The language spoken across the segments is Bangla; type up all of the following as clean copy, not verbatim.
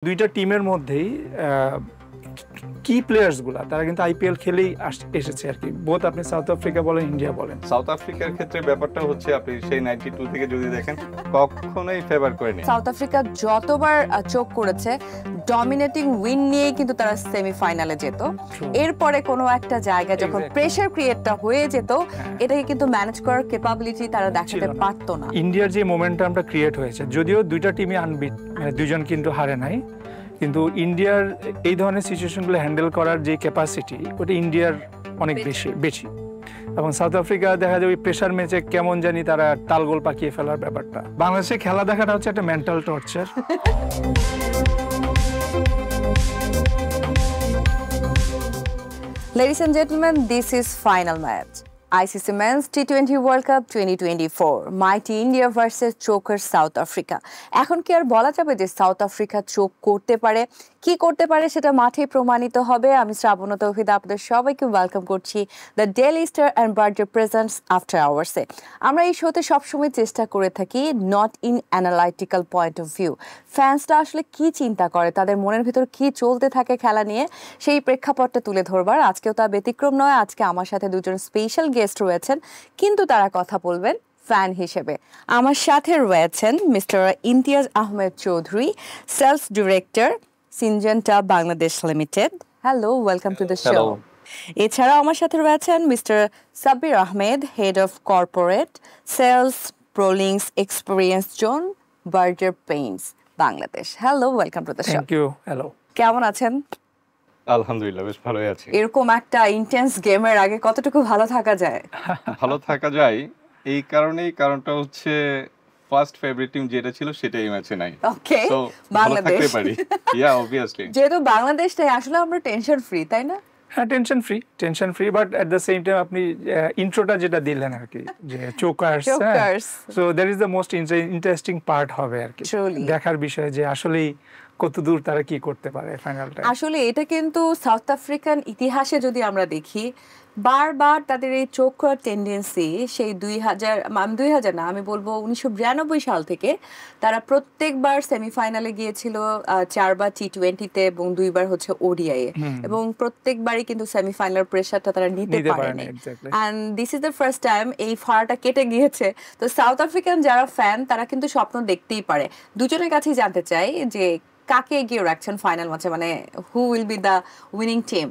দুইটা টিমের মধ্যেই কি প্লেয়ার্স গুলা তারা কিন্তু আইপিএল খেলেই এসেছে আর কি, বোথ আপনি সাউথ আফ্রিকা বলেন ইন্ডিয়া বলেন। সাউথ আফ্রিকার ক্ষেত্রে ব্যাপারটা হচ্ছে আপনি সেই 92 থেকে যদি দেখেন কখনোই ফেভার করেনি। সাউথ আফ্রিকা যতবার চোখ করেছে ডমিনেটিং উইন নিয়েই কিন্তু তারা সেমিফাইনালে যেত। এরপরে কোনো একটা জায়গা যখন প্রেসার ক্রিয়েটটা হয়ে যেত এটাকে কিন্তু ম্যানেজ করার ক্যাপাবিলিটি তারা দেখাতে পারতো না। ইন্ডিয়ার যে মোমেন্টামটা ক্রিয়েট হয়েছে, যদিও দুইটা টিমই আনবিট, মানে দুইজন কিন্তু হারে নাই, কিন্তু ইন্ডিয়ার এই ধরনের সিচুয়েশনগুলো হ্যান্ডেল করার যে ক্যাপাসিটি ওটা ইন্ডিয়ার অনেক বেশি। এবং সাউথ আফ্রিকা দেখা যায় ওই প্রেশার ম্যাচে কেমন জানি তারা তালগোল পাকিয়ে ফেলার ব্যাপারটা। বাংলাদেশে খেলা দেখাটা হচ্ছে একটা mental torture. Ladies and gentlemen, this is final match. ICC Men's T20 World Cup 2024, Mighty India versus Choker South Africa. এখন কি আর বলা যাবে যে সাউথ আফ্রিকা চোখ করতে পারে? কি করতে পারে সেটা মাঠে প্রমাণিত হবে। আমি শ্রাবণ তৌহিদ আপনাদের সবাইকে ওয়েলকাম করছি the Daily Star and birthday presents after আওয়ার্সে। আমরা এই শোতে সবসময় চেষ্টা করে থাকি not in analytical point of view, ফ্যান্সরা আসলে কি চিন্তা করে, তাদের মনের ভিতর কি চলতে থাকে খেলা নিয়ে, সেই প্রেক্ষাপটটা তুলে ধরবার। আজকেও তা ব্যতিক্রম নয়। আজকে আমার সাথে দুজন স্পেশাল গেস্ট রয়েছেন, কিন্তু তারা কথা বলবেন ফ্যান হিসেবে। আমার সাথে রয়েছেন mister Imtiaz Ahmed Chowdhury, sales director Syngenta Bangladesh limited. Hello, welcome to the show. এছাড়াও আমার সাথে রয়েছেন mister Sabbir Ahmed, head of corporate sales Prolinks experience zone, Berger Paints Bangladesh. Hello, welcome to the show. Thank you. Hello, কেমন আছেন? আলহামদুলিল্লাহ বেশ ভালোই আছি। এরকম একটা ইন্টেন্স গেমের আগে কতটুকু ভালো থাকা যায়? ভালো থাকা যায় এই কারণেই, কারণটা হচ্ছে ফার্স্ট ফেভারিট টিম যেটা ছিল সেটাই ম্যাচে নাই। ওকে, সো বাংলাদেশ। থাকতে পারি। Yeah obviously. যেহেতু বাংলাদেশটাই আসলে আমরা টেনশন ফ্রি, তাই না? হ্যাঁ, tension free, but at the same time আপনি ইন্ট্রোটা যেটা দিলেন আর কি, যে chokers, so that is the most interesting part হবে আর কি, দেখার বিষয় যে আসলেই কতদূর তারা কি করতে পারে ফাইনালটা। আসলে এটা কিন্তু সাউথ আফ্রিকান ইতিহাসে যদি আমরা দেখি, বারবার তাদের এই চোখ করার টেন্ডেন্সি সেই 2000 না, আমি বলবো 1992 সাল থেকে তারা প্রত্যেকবার সেমিফাইনালে গিয়েছিল, 4বার টি20-তে এবং 2বার হচ্ছে ওডিআই এ, এবং প্রত্যেকবারই কিন্তু সেমিফাইনাল প্রেসারটা তারা নিতে পারেনি। And this is the first time এই ফাড়াটা কেটে গিয়েছে। তো সাউথ আফ্রিকান যারা ফ্যান তারা কিন্তু স্বপ্ন দেখতেই পারে। দুজনের কাছেই জানতে চাই যে কাকে এগিয়ে রাখছেন ফাইনাল ম্যাচে, মানে who will be the winning team?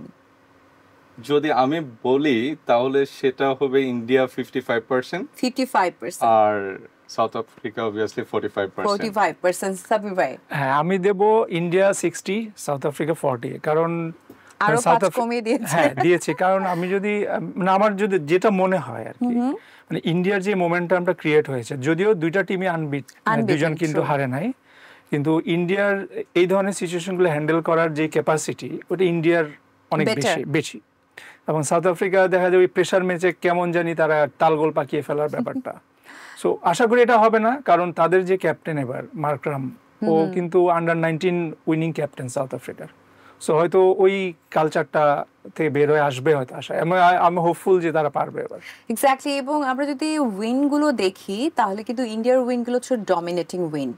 যদি আমি বলি তাহলে সেটা হবে ইন্ডিয়া 55%, আর সাউথ আফ্রিকা অবভিয়াসলি 45%। সাবির ভাই? হ্যাঁ, আমি দেব ইন্ডিয়া 60, সাউথ আফ্রিকা 40, কারণ আরো 5 কমিয়ে দিয়েছে। হ্যাঁ, দিয়েছে, কারণ আমি যদি মানে আমার যদি যেটা মনে হয় আর কি, মানে ইন্ডিয়ার যে মোমেন্টামটা ক্রিয়েট হয়েছে, যদিও দুইটা টিমই আনবিট, দুইজন কিন্তু হারে নাই, কিন্তু ইন্ডিয়ার এই ধরনের সিচুয়েশনগুলো হ্যান্ডেল করার যে ক্যাপাসিটি ওটা ইন্ডিয়ার অনেক বেশি। এবং সাউথ আফ্রিকা দেখা যায় ওই প্রেশার ম্যাচে কেমন জানি তারা তালগোল পাকিয়ে ফেলার ব্যাপারটা। সো আশা করি এটা হবে না, কারণ তাদের যে ক্যাপ্টেন এবার মার্করাম, ও কিন্তু আন্ডার-19 উইনিং ক্যাপ্টেন সাউথ আফ্রিকার। সো হয়তো ওই কালচারটা থেকে বের হয়ে আসবে হয়তো, আশা আমি হোপফুল যে তারা পারবে এবার। এক্স্যাক্টলি। এবং আমরা যদি উইন গুলো দেখি তাহলে কিন্তু ইন্ডিয়ার উইন গুলো ছিল ডমিনেটিং উইন,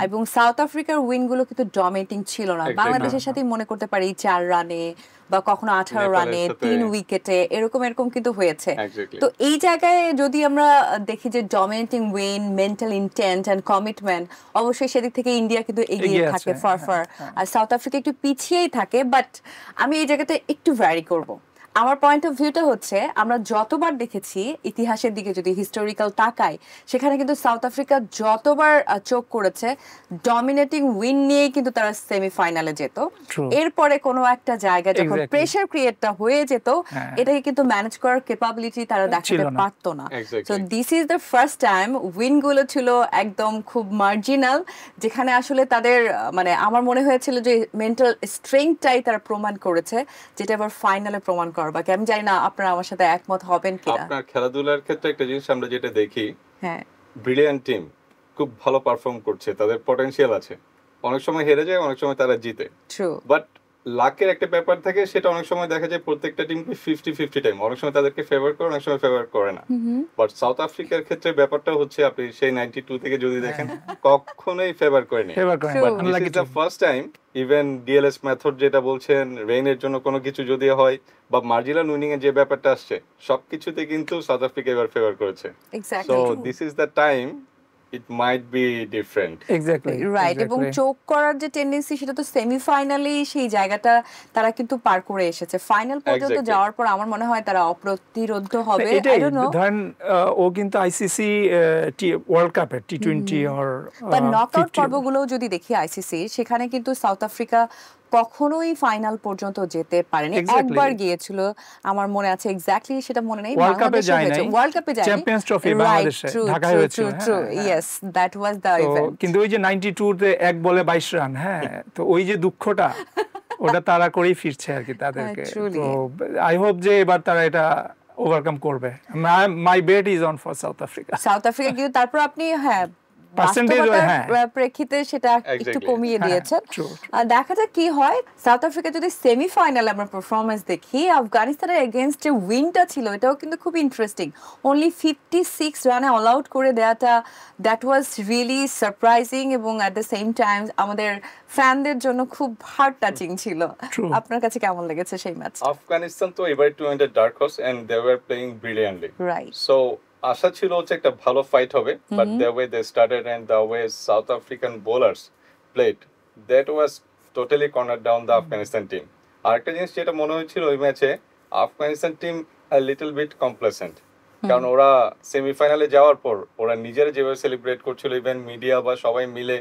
এবং সাউথ আফ্রিকার উইন গুলো কিন্তু ডমিনেটিং ছিল না। বাংলাদেশের সাথে মনে করতে পারি 4 রানে বা কখনো 18 রানে 3 উইকেটে এরকম কিন্তু হয়েছে। তো এই জায়গায় যদি আমরা দেখি যে dominating win, mental intent and commitment, অবশ্যই সেদিক থেকে ইন্ডিয়া কিন্তু এগিয়ে থাকে ফার, আর সাউথ আফ্রিকা একটু পিছিয়েই থাকে। বাট আমি এই জায়গাতে একটু ভ্যারি করব। আমার পয়েন্ট অফ ভিউটা হচ্ছে, আমরা যতবার দেখেছি ইতিহাসের দিকে যদি হিস্টোরিক্যাল তাকাই, সেখানে কিন্তু সাউথ আফ্রিকা যতবার চোখ করেছে ডমিনেটিং উইন নিয়ে কিন্তু তারা সেমিফাইনালে যেত। এরপরে কোনো একটা জায়গা যখন প্রেসার ক্রিয়েটটা হয়ে যেত এটাকে কিন্তু ম্যানেজ করার ক্যাপাবিলিটি তারা দেখাতে পারতো না। So this is the first time win গুলো ছিল একদম খুব মার্জিনাল, যেখানে আসলে তাদের মানে আমার মনে হয়েছিল যে মেন্টাল স্ট্রেংথটাই তারা প্রমাণ করেছে, যেটা এবার ফাইনালে প্রমাণ করবাকে। আমি জানি না আপনারা আমার সাথে একমত হবেন কিনা। আপনার খেলাধুলার ক্ষেত্রে একটা জিনিস আমরা যেটা দেখি, হ্যাঁ, ব্রিলিয়ান্ট টিম খুব ভালো পারফর্ম করছে, তাদের পটেনশিয়াল আছে, অনেক সময় হেরে যায়, অনেক সময় তারা জিতে। ট্রু। বাট লাকের একটা ব্যাপার থাকে, সেটা অনেক সময় দেখা যায় প্রত্যেকটা টিমকে 50-50 টাইম, অনেক সময় তাদেরকে ফেভার করে, অনেক সময় ফেভার করে না। বাট সাউথ আফ্রিকার ক্ষেত্রে ব্যাপারটা হচ্ছে, আপনি সেই 92 থেকে যদি দেখেন, কখনোই ফেভার করেনি। ফেভার করে True. But this is the first time, even DLS method যেটা বলছেন, রেইনের জন্য কোনো কিছু যদি হয়, বা মার্জিনাল উইনিং এর যে ব্যাপারটা আসছে, সবকিছুতে কিন্তু সাউথ আফ্রিকা এবার ফেভার করেছে। So exactly this is the time, it might be different. Exactly right. এবং চোখ করার যে টেন্ডেন্সি, সেটা তো সেমিফাইনালেই সেই জায়গাটা তারা কিন্তু পার করে এসেছে। ফাইনাল পর্যন্ত Exactly. যাওয়ার পর আমার মনে হয় তারা অপ্রতিরোধ্য হবে। আই এটাই ডোন্ট নো, ধরেন ও কিন্তু আইসিসি ওয়ার্ল্ড কাপের T20 অর বাট নকআউট পর্বগুলোও যদি দেখি আইসিসি, সেখানে কিন্তু সাউথ আফ্রিকা কখনোই ফাইনাল পর্যন্ত যেতে পারেনি। Exactly. একবার গিয়েছিল, আমার মনে আছে, এক্স্যাক্টলি সেটা মনে নেই, ওয়ার্ল্ড কাপে বাংলাদেশে যায় হয়েছে, নাই, ওয়ার্ল্ড কাপে যায় চ্যাম্পিয়ন্স ট্রফি বাংলাদেশে ঢাকায় হয়েছিল। Yes, that was the event. কিন্তু ওই যে 92 তে এক বলে 22 রান, হ্যাঁ, তো ওই যে দুঃখটা ওটা তারা করেই ফিরছে আর কি তাদেরকে। truly. তো আই হোপ যে এবার তারা এটা ওভারকাম করবে। My bet is on for South Africa. South Africa কিন্তু তারপর আপনি Percentage, বাস্তবতার হ্যাঁ। প্রেক্ষিতে সেটা একটু Exactly. কমিয়ে হ্যাঁ, দিয়েছেন। true. দেখা যাক কি হয়। সাউথ আফ্রিকা যদি সেমিফাইনালে আমরা পারফরমেন্স দেখি, আফগানিস্তানের এগেইনস্ট যে উইনটা ছিল, এটাও কিন্তু খুব ইন্টারেস্টিং। অনলি 56 রানে অল আউট করে দেওয়াটা, দ্যাট ওয়াজ রিয়েলি সারপ্রাইজিং, এবং অ্যাট দ্য সেম টাইম আমাদের ফ্যানদের জন্য খুব হার্ট টাচিং ছিল। True. আপনার কাছে কেমন লেগেছে সেই ম্যাচ? আফগানিস্তান তো এবার টুর্নামেন্টের dark horse, and they were playing brilliantly. Right. So আশা ছিল হচ্ছে একটা ভালো ফাইট হবে, but the way they started and the way South African bowlers played, that was totally corner down the Afghanistan team. আরেকটা জিনিস যেটা মনে হয়েছিল ওই ম্যাচে, Afghanistan team little bit complacent, কারণ ওরা সেমিফাইনালে যাওয়ার পর ওরা নিজেরা যেভাবে সেলিব্রেট করছিল, ইভেন মিডিয়া বা সবাই মিলে,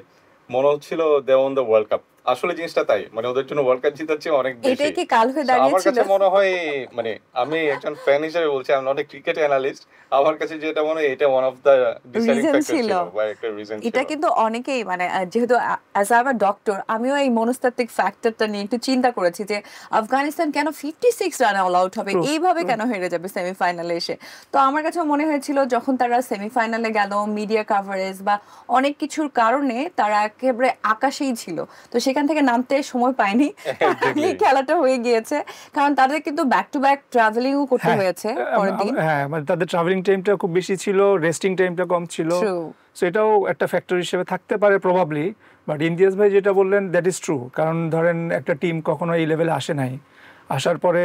মনে হচ্ছিল দে ওন দ্য ওয়ার্ল্ড কাপ। আসলে জিনিসটা তাই, মানে ওদের জন্য ওয়ার্ল্ড কাপ জিতার চেয়ে অনেক বেশি। এটাই কি কাল হয়ে So, আমার দাঁড়িয়েছিল? কাছে মনে হয়, মানে আমি একজন ফ্যান হিসেবে বলছি, আমি অনেক ক্রিকেট অ্যানালিস্ট, আমার কাছে যেটা মনে হয় এটা one of the deciding Reason factor ছিল। ছিল, বা একটা রিজন ছিল। এটা কিন্তু অনেকেই, মানে যেহেতু as I am a doctor, আমিও এই মনস্তাত্ত্বিক ফ্যাক্টরটা নিয়ে একটু চিন্তা করেছি যে আফগানিস্তান কেন 56 রানে অল আউট হবে, True, এইভাবে কেন হেরে যাবে সেমিফাইনালে এসে। তো আমার কাছে মনে হয়েছিল যখন তারা সেমিফাইনালে গেল, মিডিয়া কাভারেজ বা অনেক কিছুর কারণে তারা একেবারে আকাশেই ছিল, তো সেখান থেকে নামতে সময় পায়নি। এই খেলাটা হয়ে গিয়েছে, কারণ তাদের কিন্তু ব্যাক টু ব্যাক ট্রাভেলিংও করতে হয়েছে পরের দিন। হ্যাঁ, মানে তাদের ট্রাভেলিং টাইমটা খুব বেশি ছিল, রেস্টিং টাইমটা কম ছিল। True. সো এটাও একটা ফ্যাক্টর হিসেবে থাকতে পারে প্রবাবলি। বাট ইমতিয়াজ ভাই যেটা বললেন, দ্যাট ইজ ট্রু। কারণ ধরেন একটা টিম কখনো এই লেভেলে আসে নাই, আসার পরে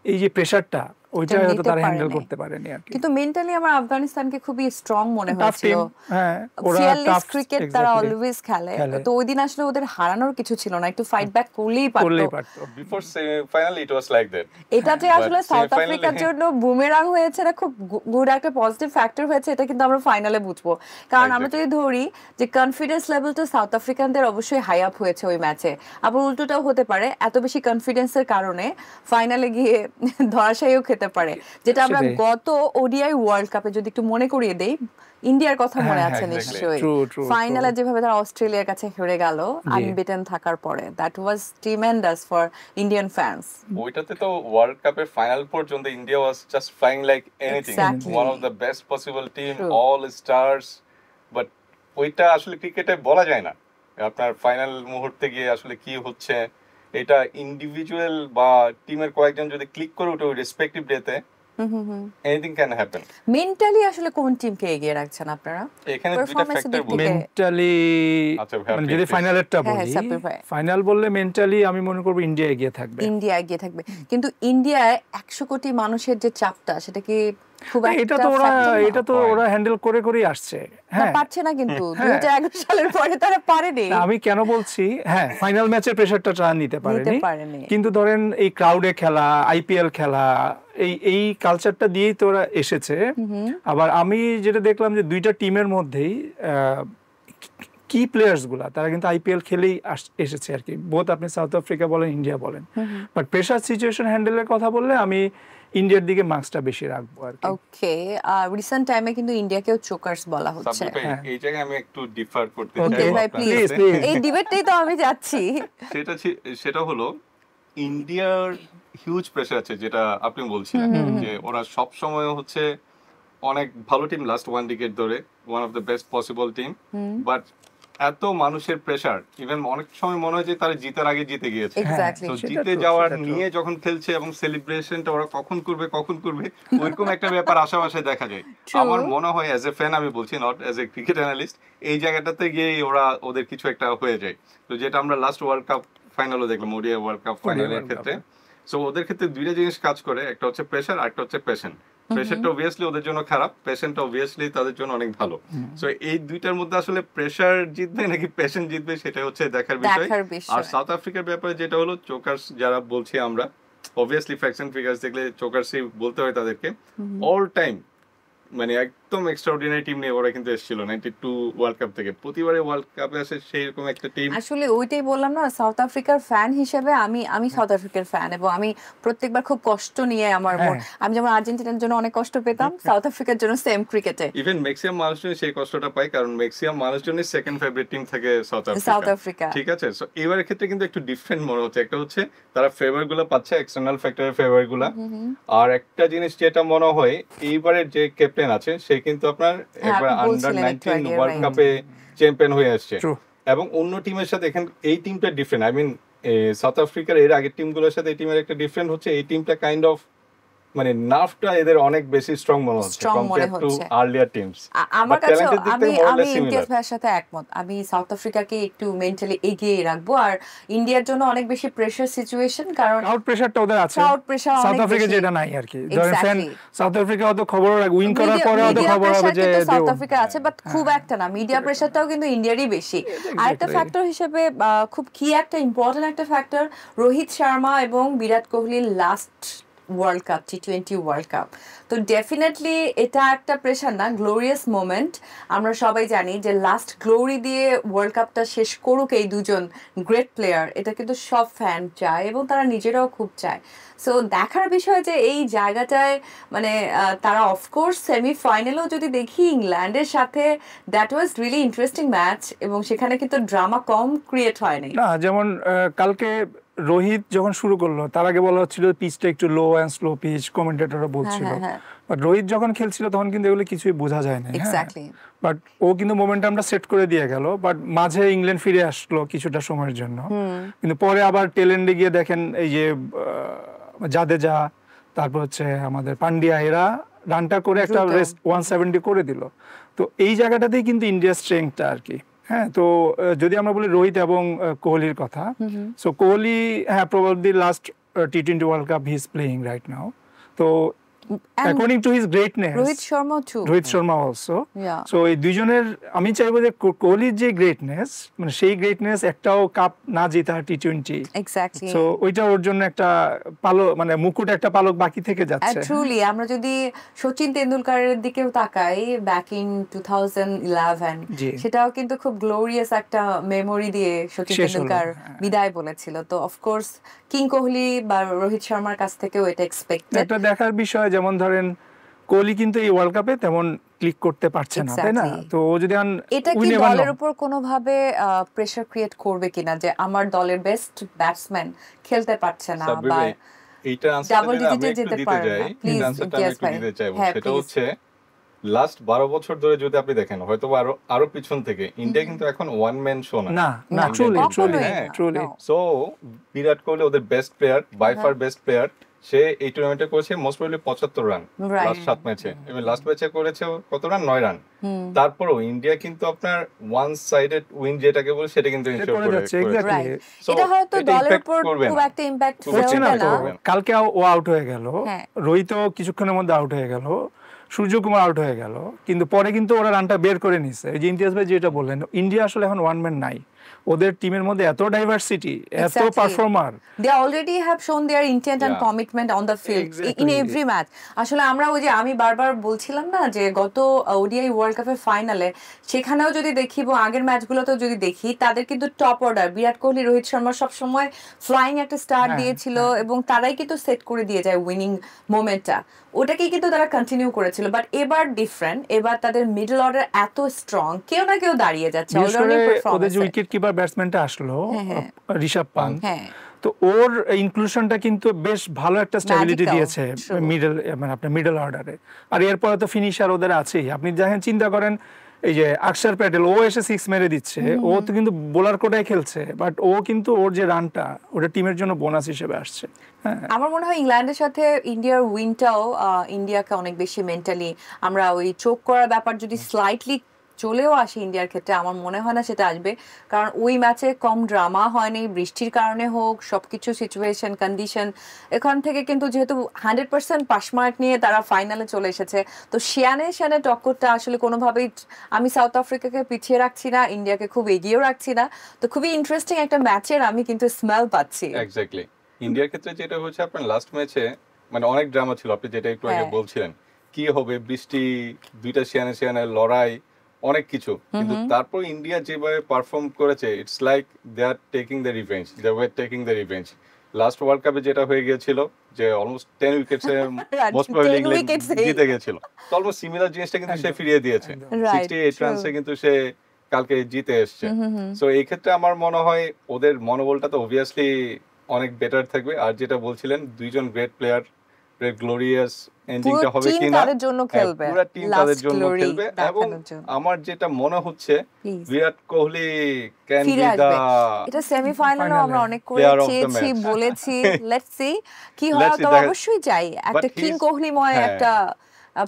এই যে প্রেশারটা, ওইটা এটা হয়তো নিতে তারা হ্যান্ডেল পারেনি। করতে পারেনি আর কি। কিন্তু মেন্টালি আমার আফগানিস্তানকে খুবই স্ট্রং মনে টাফ হয়েছিল। টিম, হ্যাঁ, ওরা ফিয়ারলেস টাফ ক্রিকেট তারা অলওয়েজ খেলে। তো ওই দিন আসলে ওদের হারানোর কিছু ছিল না, একটু ফাইট ব্যাক করলেই করলেই পারতো। পারতো। Before semifinal it was like that. এটা যে আসলে But সাউথ semi-final আফ্রিকার এ- জন্য বুমেরাং হয়েছে, না খুব গুড একটা পজিটিভ ফ্যাক্টর হয়েছে, এটা কিন্তু আমরা ফাইনালে বুঝবো। কারণ আমরা যদি ধরি যে কনফিডেন্স লেভেলটা সাউথ আফ্রিকানদের অবশ্যই হাই আপ হয়েছে ওই ম্যাচে, আবার উল্টোটাও হতে পারে, এত বেশি কনফিডেন্সের কারণে ফাইনালে গিয়ে ধরাশায়ীও খেতে পারে, যেটা আমরা সেটাই। গত ওডিআই ওয়ার্ল্ড কাপে যদি একটু মনে করিয়ে দেই, ইন্ডিয়ার কথা মনে হ্যাঁ, আছে exactly. নিশ্চয়ই, True, true, ফাইনালে যেভাবে তারা অস্ট্রেলিয়ার কাছে হেরে গেল আনবিটেন থাকার পরে, that was tremendous for Indian fans. ওইটাতে তো ওয়ার্ল্ড কাপের ফাইনাল পর্যন্ত India was just flying like anything, Exactly. One of the best possible team, True. All stars. But ওইটা আসলে ক্রিকেটে বলা যায় না, আপনার ফাইনাল মুহূর্তে গিয়ে আসলে কি হচ্ছে, এটা ইন্ডিভিজুয়াল বা টিমের কয়েকজন যদি ক্লিক করে ওঠে ওই রেসপেক্টিভ ডেতে, এনিথিং ক্যান হ্যাপেন। মেন্টালি আসলে কোন টিমকে এগিয়ে রাখছেন আপনারা? এখানে দুইটা Performance এর ফ্যাক্টর দিক বলবো। থেকে। মেন্টালি, আচ্ছা ভাই, মানে আপনি যদি please। ফাইনালেরটা হ্যাঁ, বলি, সাব্বির ভাই। ফাইনাল বললে মেন্টালি আমি মনে করবো ইন্ডিয়া এগিয়ে থাকবে। ইন্ডিয়া এগিয়ে থাকবে, কিন্তু ইন্ডিয়ায় 100 কোটি মানুষের যে চাপটা, সেটা কি খুব এটা একটা তো ওরা factor না? এটা তো ওরা হ্যান্ডেল করে করেই আসছে। না, হ্যাঁ, পারছে না, কিন্তু হ্যাঁ। 2011 সালের পরে তারা পারেনি। না, আমি কেন বলছি, হ্যাঁ, ফাইনাল ম্যাচের প্রেসারটা তারা নিতে পারেনি, কিন্তু ধরেন এই ক্রাউডে খেলা, আইপিএল খেলা, এই কালচারটা দিয়েই তো ওরা এসেছে। আবার আমি যেটা দেখলাম যে দুইটা টিমের মধ্যেই কি প্লেয়ার্স গুলা তারা কিন্তু আইপিএল খেলেই এসেছে আর কি, বোধ আপনি সাউথ আফ্রিকা বলেন, ইন্ডিয়া বলেন। বাট প্রেসার সিচুয়েশন হ্যান্ডেলের কথা বললে আমি ইন্ডিয়ার দিকে মার্কসটা বেশি রাখবো আর কি। ওকে, রিসেন্ট টাইমে কিন্তু ইন্ডিয়াকেও চোকার্স বলা হচ্ছে। সাব্বির ভাই, হ্যাঁ। এই জায়গায় আমি একটু ডিফার করতে ওকে চাই ভাই, আপনার প্লিজ সাথে। please. এই ডিবেটটাই তো আমি যাচ্ছি। সেটা হলো ইন্ডিয়ার হিউজ প্রেসার আছে, যেটা আপনি বলছিলেন যে ওরা সব সময় হচ্ছে অনেক ভালো টিম, লাস্ট ওয়ান ডিকেড ধরে one of the best possible team, but এত মানুষের প্রেসার, ইভেন অনেক সময় মনে হয় যে তারা জিতার আগে জিতে গিয়েছে। এক্স্যাক্টলি তো জিতে যাওয়ার নিয়ে যখন খেলছে এবং সেলিব্রেশনটা ওরা কখন করবে ওইরকম একটা ব্যাপার আশেপাশে দেখা যায়। আমার মনে হয় অ্যাজ এ ফ্যান, আমি বলছি not as a cricket analyst, এই জায়গাটাতে গিয়ে ওদের কিছু একটা হয়ে যায়। তো যেটা আমরা লাস্ট ওয়ার্ল্ড কাপ ফাইনালও দেখলাম, ওডিআই ওয়ার্ল্ড কাপ ফাইনালের ক্ষেত্রে। সো ওদের ক্ষেত্রে দুইটা জিনিস কাজ করে, একটা হচ্ছে প্রেসার আর একটা হচ্ছে প্যাশন। প্রেসারটা অবভিয়াসলি ওদের জন্য খারাপ, প্যাশনটা অবভিয়াসলি তাদের জন্য অনেক ভালো। সো এই দুইটার মধ্যে আসলে প্রেসার জিতবে নাকি প্যাশন জিতবে সেটা হচ্ছে দেখার বিষয়। আর সাউথ আফ্রিকার ব্যাপারে যেটা হলো, চোকার্স যারা বলছি আমরা, অবভিয়াসলি ফ্যাক্টস এন্ড ফিগার্স দেখলে চোকার্সই বলতে হয় তাদেরকে। অল টাইম মানে একদম এক্সট্রাঅর্ডিনারি টিম নিয়ে ওরা কিন্তু এসেছিল 92 ওয়ার্ল্ড কাপ থেকে। প্রতিবারে ওয়ার্ল্ড কাপে আসে সেই রকম একটা টিম। আসলে ওইটাই বললাম না, সাউথ আফ্রিকার ফ্যান হিসেবে আমি সাউথ আফ্রিকার ফ্যান, এবং আমি প্রত্যেকবার খুব কষ্ট নিয়ে আমার আমি যেমন আর্জেন্টিনার জন্য অনেক কষ্ট পেতাম, সাউথ আফ্রিকার জন্য সেম ক্রিকেটে। ইভেন ম্যাক্সিমাম মানুষজন সেই কষ্টটা পায়, কারণ ম্যাক্সিমাম মানুষজনের সেকেন্ড ফেভারিট টিম থাকে সাউথ আফ্রিকা। ঠিক আছে, সো এবারের ক্ষেত্রে কিন্তু একটু ডিফারেন্ট মনে হচ্ছে। একটা হচ্ছে তারা ফেভার গুলো পাচ্ছে, এক্সটার্নাল ফ্যাক্টরের ফেভার গুলা। আর একটা জিনিস যেটা মনে হয়, এইবারের যে ক্যাপ্টেন আছে সে কিন্তু আপনার একবার আন্ডার 19 ওয়ার্ল্ড কাপে চ্যাম্পিয়ন হয়ে আসছে, এবং অন্য টিমের সাথে এখানে এই টিমটা ডিফারেন্ট। আই মিন সাউথ আফ্রিকার এর আগের টিমগুলোর সাথে এই টিমের একটা ডিফারেন্ট হচ্ছে, এই টিমটা কাইন্ড অফ মানে নার্ভটা এদের অনেক বেশি স্ট্রং মনে হচ্ছে কম্পেয়ার টু আর্লিয়ার টিমস। আমার কাছে আমি ইমতিয়াজ ভাইয়ের সাথে একমত। আমি সাউথ আফ্রিকাকে একটু মেন্টালি এগিয়ে রাখবো, আর ইন্ডিয়ার জন্য অনেক বেশি প্রেসার সিচুয়েশন, কারণ আউট প্রেসারটা ওদের আছে, আউট প্রেসার সাউথ আফ্রিকা যেটা নাই আর কি। ধরেন সাউথ আফ্রিকা অত খবর উইন করার পরে অত খবর হবে যে সাউথ আফ্রিকা আছে, বাট খুব একটা না। মিডিয়া প্রেসারটাও কিন্তু ইন্ডিয়ারই বেশি। আরেকটা ফ্যাক্টর হিসেবে খুব কি একটা ইম্পর্টেন্ট একটা ফ্যাক্টর, রোহিত শর্মা এবং বিরাট কোহলির last world cup, T20 world cup. তো ডেফিনেটলি এটা একটা প্রেশার না, গ্লোরিয়াস মোমেন্ট। আমরা সবাই জানি যে লাস্ট গ্লোরি দিয়ে ওয়ার্ল্ড কাপটা শেষ করুক এই দুজন গ্রেট প্লেয়ার, এটা কিন্তু সব ফ্যান চায় এবং তারা নিজেরাও খুব চায়। সো দেখার বিষয় যে এই জায়গাটায় মানে তারা অফকোর্স সেমিফাইনালেও যদি দেখি ইংল্যান্ডের সাথে, that was really interesting match, এবং সেখানে কিন্তু ড্রামা কম ক্রিয়েট হয়নি না। যেমন কালকে রোহিত যখন শুরু করলো, তার আগে বলা হচ্ছিল পিচটা একটু লো অ্যান্ড স্লো পিচ, কমেন্টেটররা বলছিল। বাট রোহিত যখন খেলছিল তখন কিন্তু এগুলো কিছুই বোঝা যায় না। বাট ও কিন্তু মোমেন্টামটা সেট করে দিয়ে গেল। বাট মাঝে ইংল্যান্ড ফিরে আসলো কিছুটা সময়ের জন্য, কিন্তু পরে আবার টেল এন্ডে গিয়ে দেখেন এই যে জাদেজা, তারপর হচ্ছে আমাদের পান্ডিয়া, এরা রানটা করে একটা 170 করে দিল। তো এই জায়গাটাতেই কিন্তু ইন্ডিয়ার স্ট্রেংথটা আর কি। হ্যাঁ, তো যদি আমরা বলি রোহিত এবং কোহলির কথা, so Kohli probably last T20 world cup he is playing right now. তো according to his greatness, Rohit Sharma also. So এই দুইজনের আমি চাইবো যে কোহলির যে গ্রেটনেস, মানে সেই গ্রেটনেস একটাও কাপ না জেতা টি20, এক্স্যাক্টলি, সো ওইটা ওর জন্য একটা মানে মুকুট, একটা পালক বাকি থেকে যাচ্ছে। ট্রুলি আমরা যদি সচিন তেন্ডুলকারের দিকেও তাকাই ব্যাক ইন 2011, সেটাও কিন্তু খুব গ্লোরিয়াস একটা মেমোরি দিয়ে সচিন তেন্ডুলকার বিদায় বলেছিল। তো অফকোর্স কিং কোহলি বা রোহিত শর্মার কাছ থেকেও এটা এক্সপেক্টেড। একটা দেখার বিষয়, যেমন ধরেন কোহলি কিন্তু এই ওয়ার্ল্ড কাপে তেমন ক্লিক করতে পারছে না, তাই না? তো ও যদি এটা কি দলের উপর কোনোভাবে প্রেসার ক্রিয়েট করবে কিনা যে আমার দলের বেস্ট ব্যাটসম্যান খেলতে পারছে না, বা এইটা আনসারটা আমি একটু দিতে চাই। এই আনসারটা আমি একটু দিতে চাইবো, সেটা হচ্ছে লাস্ট 12 বছর ধরে যদি আপনি দেখেন, হয়তো আরো পিছন থেকে ইন্ডিয়া কিন্তু এখন ওয়ান ম্যান শো না। ট্রুলি। সো বিরাট কোহলি ওদের best player, by far best player. সে এই টুর্নামেন্টে করেছে মোস্ট প্রবাবলি 75 রান লাস্ট 7 ম্যাচে, এবং লাস্ট ম্যাচে করেছে কত রান? 9 রান। তারপরও ইন্ডিয়া কিন্তু আপনার ওয়ান সাইডেড উইন যেটাকে বলে সেটা কিন্তু ইনশিওর করে যাচ্ছে। এটা হয়তো দলের উপর খুব একটা ইমপ্যাক্ট ফেলছে না। কালকে ও আউট হয়ে গেল, রোহিতও কিছুক্ষণের মধ্যে আউট হয়ে গেল, সূর্যকুমার আউট হয়ে গেল, কিন্তু পরে কিন্তু ওরা রানটা বের করে নিছে। এই যে ইমতিয়াজ ভাই যেটা বললেন, ইন্ডিয়া আসলে এখন ওয়ান ম্যান নাই, ওদের টিমের মধ্যে এত ডাইভার্সিটি, এত performer. They already have shown their intent and commitment on the field in every match. আসলে আমরা ওই যে আমি বারবার বলছিলাম না যে গত ওডিআই ওয়ার্ল্ড কাপের ফাইনালে, সেখানেও যদি দেখি এবং আগের ম্যাচগুলোতেও যদি দেখি, তাদের কিন্তু টপ অর্ডার বিরাট কোহলি, রোহিত শর্মা সবসময় ফ্লাইং একটা স্টার্ট দিয়েছিল, এবং তারাই কিন্তু সেট করে দিয়ে যায় উইনিং মোমেন্টটা, ওটাকেই কিন্তু তারা কন্টিনিউ করেছিল। বাট এবার ডিফারেন্ট, এবার তাদের মিডল অর্ডার এত স্ট্রং, কেউ না কেউ দাঁড়িয়ে যাচ্ছে। ওদের যে উইকেট কিপার ব্যাটসম্যানটা আসলো ঋষভ পান্থ, তো ওর ইনক্লুশনটা কিন্তু বেশ ভালো একটা স্টেবিলিটি দিয়েছে মিডল, মানে আপনার মিডল অর্ডারে। আর এরপরে তো ফিনিশার ওদের আছেই। আপনি দেখেন, চিন্তা করেন এই যে আকসার প্যাটেল ও এসে 6 মেরে দিচ্ছে, ও তো কিন্তু বোলার কোটায় খেলছে, বাট ও কিন্তু ওর যে রানটা ওটা টিমের জন্য বোনাস হিসেবে আসছে। আমার মনে হয় ইংল্যান্ডের সাথে ইন্ডিয়ার উইনটাও ইন্ডিয়াকে অনেক বেশি মেন্টালি, আমরা ওই চোখ করার ব্যাপার যদি স্লাইটলি চলেও আসে ইন্ডিয়ার ক্ষেত্রে, আমার মনে হয় না সেটা আসবে, কারণ ওই ম্যাচে কম ড্রামা হয়নি, বৃষ্টির কারণে হোক, সবকিছু সিচুয়েশন কন্ডিশন, এখান থেকে কিন্তু যেহেতু 100% পাসমার্ক নিয়ে তারা ফাইনালে চলে এসেছে, তো শিয়ানে টক্করটা আসলে কোনোভাবেই আমি সাউথ আফ্রিকাকে পিছিয়ে রাখছি না, ইন্ডিয়াকে খুব এগিয়েও রাখছি না, তো খুবই ইন্টারেস্টিং একটা ম্যাচের আমি কিন্তু স্মেল পাচ্ছি। এক্স্যাক্টলি। ইন্ডিয়ার ক্ষেত্রে যেটা হচ্ছে আপনার লাস্ট ম্যাচে মানে অনেক ড্রামা ছিল, আপনি যেটা একটু আগে বলছিলেন কি হবে, বৃষ্টি, দুইটা শিয়ানে লড়াই, অনেক কিছু, কিন্তু তারপর ইন্ডিয়া যেভাবে পারফর্ম করেছে, it's like they are taking the revenge, they were taking the revenge. Last world কাপে যেটা হয়ে গিয়েছিল যে অলমোস্ট 10 উইকেটসে মোস্ট প্রবাবলি ইংল্যান্ড জিতে গেছিল, তো অলমোস্ট সিমিলার জিনিসটা কিন্তু সে ফিরিয়ে দিয়েছে, 68 রানসে কিন্তু সে কালকে জিতে এসেছে। সো এই ক্ষেত্রে আমার মনে হয় ওদের মনোবলটা তো অবভিয়াসলি অনেক বেটার থাকবে। আর যেটা বলছিলেন দুইজন গ্রেট প্লেয়ার, গ্লোরিয়াস এন্ডিংটা হবে কিনা, পুরো টিম তাদের জন্য খেলবে। এবং আমার যেটা মনে হচ্ছে বিরাট কোহলি ক্যান বি দা, এটা সেমিফাইনালে আমরা অনেক করে চেয়েছি বলেছি, লেটস সি কি হয়, তো অবশ্যই চাই একটা কিং কোহলিময় একটা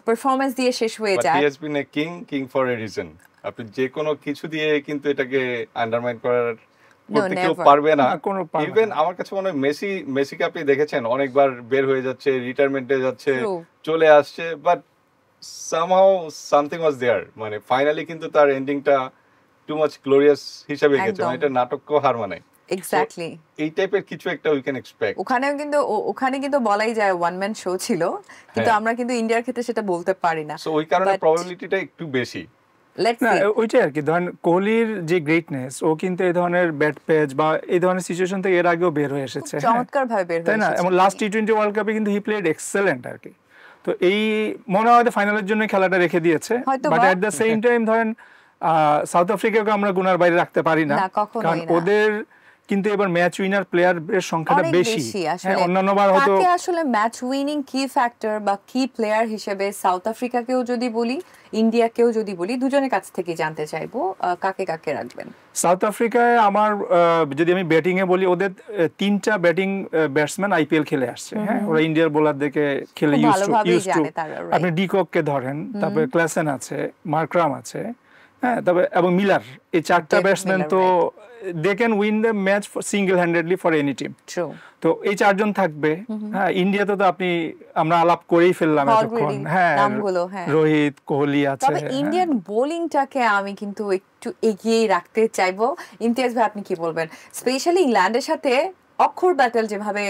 পারফরম্যান্স দিয়ে শেষ হয়ে যায়। He has been a king for a reason. আপনি যে কোনো কিছু দিয়ে কিন্তু এটাকে আন্ডারমাইন করার করতে কেউ পারবে না। ইভেন আমার কাছে মনে হয় মেসিকে আপনি দেখেছেন অনেকবার বের হয়ে যাচ্ছে, রিটায়ারমেন্টে যাচ্ছে, চলে আসছে, বাট সামহাউ সামথিং ওয়াজ দেয়ার, মানে ফাইনালি কিন্তু তার এন্ডিংটা টু মাচ গ্লোরিয়াস হিসেবে গেছে, মানে এটা নাটকও হার মানায়। এক্স্যাক্টলি এই টাইপের কিছু একটা উই ক্যান এক্সপেক্ট। ওখানে কিন্তু বলাই যায় ওয়ান ম্যান শো ছিল, কিন্তু আমরা কিন্তু ইন্ডিয়ার ক্ষেত্রে সেটা বলতে পারি না, সো ওই কারণে প্রবাবিলিটিটা একটু বেশি। ওইটাই আর কি, ধরেন কোহলির যে গ্রেটনেস, ও কিন্তু এই ধরনের ব্যাট পেজ বা এই ধরনের সিচুয়েশন থেকে এর আগেও বের হয়ে এসেছে, চমৎকার ভাবে বের হয়ে এসেছে, তাই না? এবং লাস্ট টি20 ওয়ার্ল্ড কাপে কিন্তু হি প্লেড এক্সেলেন্ট আর কি। তো এই মনে হয় ফাইনালের জন্য খেলাটা রেখে দিয়েছে, but at the same time ধরেন সাউথ আফ্রিকাকে আমরা গুনার বাইরে রাখতে পারি না, কারণ ওদের কিন্তু এবার ম্যাচ উইনার প্লেয়ারের সংখ্যাটা বেশি। অন্যান্যবার হয়তো আসলে ম্যাচ উইনিং কি ফ্যাক্টর বা কি প্লেয়ার হিসেবে সাউথ আফ্রিকাকেও যদি বলি, ইন্ডিয়াকেও যদি বলি, দুজনের কাছ থেকে জানতে চাইবো কাকে কাকে রাখবেন। সাউথ আফ্রিকায় আমার যদি আমি ব্যাটিং এ বলি, ওদের 3টা ব্যাটিং ব্যাটসম্যান আইপিএল খেলে আসছে, হ্যাঁ, ওরা ইন্ডিয়ার বোলারদেরকে খেলে ইউজ টু। আপনি ডিককে ধরেন, তারপরে ক্লাসেন আছে, মার্করাম আছে, হ্যাঁ, তবে এবং মিলার, এই 4টা ব্যাটসম্যান তো they can win the match single handedly for any team. তো এই 4জন থাকবে। হ্যাঁ, ইন্ডিয়াতে তো আমরা আলাপ করেই ফেললাম এতক্ষণ, হ্যাঁ, রোহিত, কোহলি আছে। তবে ইন্ডিয়ান বোলিংটাকে আমি কিন্তু একটু এগিয়ে রাখতে চাইবো। ইমতিয়াজ ভাই, আপনি কি বলবেন? স্পেশালি ইংল্যান্ডের সাথে অক্ষর প্যাটেল যেভাবে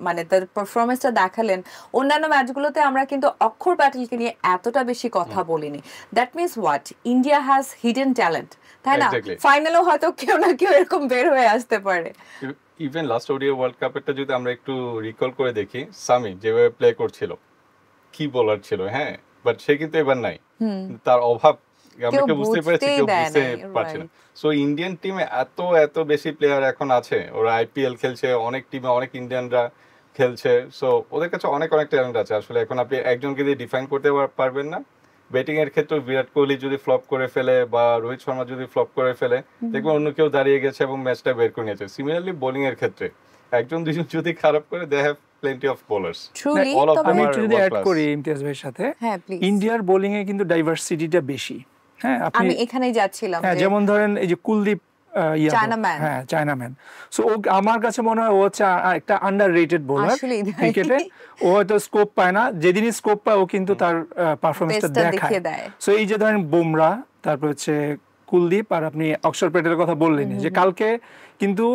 মানে তার পারফরমেন্সটা দেখালেন, অন্যান্য ম্যাচগুলোতে আমরা কিন্তু অক্ষর প্যাটেলকে নিয়ে এতটা বেশি কথা বলিনি। That means what, India has hidden talent, তাই না? ফাইনালেও হয়তো কেউ না কেউ এরকম বের হয়ে আসতে পারে। ইভেন লাস্ট ওডিআই ওয়ার্ল্ড কাপেরটা যদি আমরা একটু রিকল করে দেখি, সামি যেভাবে প্লে করছিল, কি বোলার ছিল, হ্যাঁ, বাট সে কিন্তু এবার নাই, তার অভাব আমরা কেউ বুঝতে পেরেছি, কেউ বুঝতে পারছে না। সো ইন্ডিয়ান টিমে এত বেশি প্লেয়ার এখন আছে, ওরা আইপিএল খেলছে, অনেক টিমে অনেক ইন্ডিয়ানরা খেলছে, সো ওদের কাছে অনেক ট্যালেন্ট আছে। আসলে এখন আপনি একজনকে দিয়ে ডিফাইন করতে পারবেন না। ব্যাটিং এর ক্ষেত্রে বিরাট কোহলি যদি ফ্লপ করে ফেলে বা রোহিত শর্মা যদি ফ্লপ করে ফেলে, দেখবেন অন্য কেউ দাঁড়িয়ে গেছে এবং ম্যাচটা বের করে নিয়েছে। সিমিলারলি বোলিং এর ক্ষেত্রে একজন দুজন যদি খারাপ করে, they have plenty of bowlers. আমি একটু যদি অ্যাড করি ইমতিয়াজ ভাইয়ের সাথে, ইন্ডিয়ার বোলিং এ কিন্তু ডাইভার্সিটিটা বেশি। হ্যাঁ, আমি এখানেই যাচ্ছিলাম, যেমন ধরেন এই যে কুলদীপ, চায়নাম্যান, সো ও আমার কাছে মনে হয় ও হচ্ছে একটা আন্ডাররেটেড বোলার ক্রিকেটে। ও হয়তো স্কোপ পায় না, যেদিনই স্কোপ পায় ও কিন্তু তার পারফরম্যান্সটা দেখায়। সো এই যে ধরেন বুমরা, তারপর হচ্ছে কুলদীপ, আর আপনি অক্ষর প্যাটেলের কথা বললেন যে কালকে কিন্তু